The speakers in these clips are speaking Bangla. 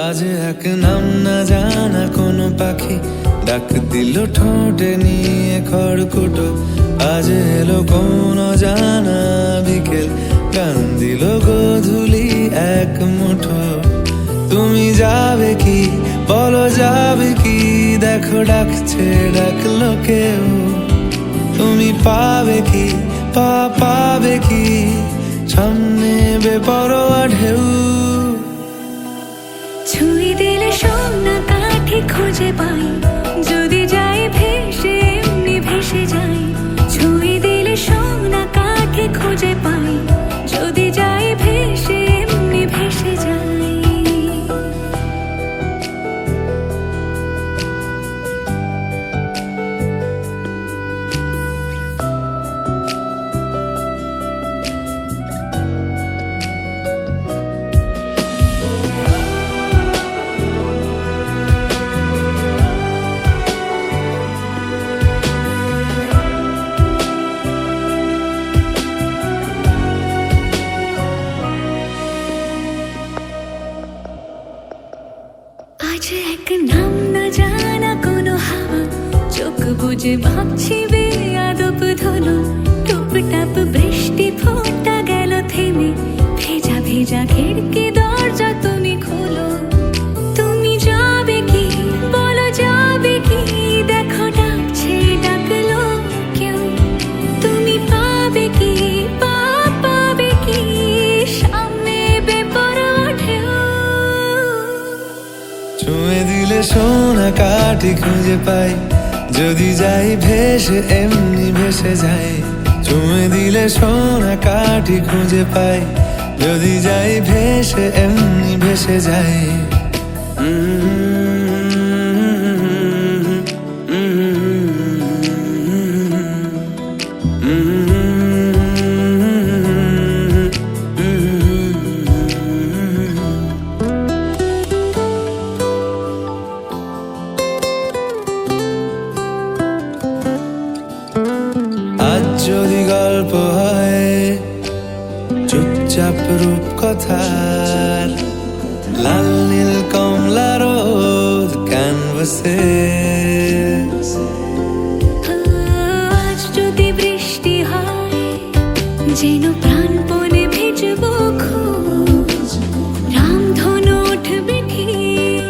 আজ এক নাম না জানা কোনো পাখি ডাক দিল ঠোঁটে নিয়ে খড়কুটো। আজ এলো কোন জানা বিকেল গান দিল গোধূলি এক মুঠো। তুমি যাবে কি বলো যাবে কি, দেখো ডাকছে ডাকলো কেউ। তুমি পাবে কি পাবে কি, সামনে বেপরোয়া ঢেউ। ছুঁই দিলে সোনা কাঠি খুঁজে পাই, যদি যাই ভেসে এমনি ভেসে যাই। ছুঁই দিলে সোনা কাঠি খুঁজে পাই, যদি যাই ভেসে এমনি ভেসে যাই। আজ এক নাম না জানা কোনো হাওয়া, চোখ বুঝে ভাবছি বেয়াদব ধলো। টুপটাপ বৃষ্টি ফোঁটা গেল থেমে, ভেজা ভেজা খিড়কি দরজা তুমি খোলো। তুমি যাবে কি বলো যাবে কি, দেখো ডাকছে ডাকলো কেউ। তুমি পাবে কি পাবে কি, সামনে বেপরোয়া ঢেউ। ছুঁয়ে দিলে সোনা কাঠি খুঁজে পাই, যদি যাই ভেসে এমনি ভেসে যাই। ছুঁয়ে দিলে সোনা কাঠি খুঁজে পাই, যদি যাই ভেসে এমনি ভেসে যাই। আজ যদি গল্প হয় চুপচাপ রূপকথার, লাল নীল কমলা রোদ ক্যানভাসে। আজ যদি বৃষ্টি হয় যেন প্রাণপণে ভিজবো খুব, রামধনু উঠবে ঠিক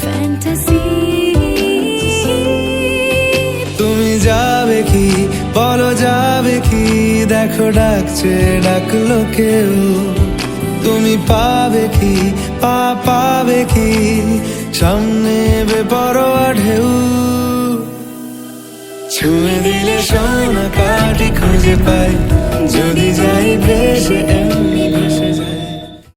ফ্যান্টাসি। তুমি যাবে কি বলো যাবে কি, দেখো ডাকছে ডাকলো কেউ। তুমি পাবে কি পাবে কি, সামনে বেপরোয়া ঢেউ। ছুঁয়ে দিলে সোনা কাঠি খুঁজে পাই, যদি যাই ভেসে এমনি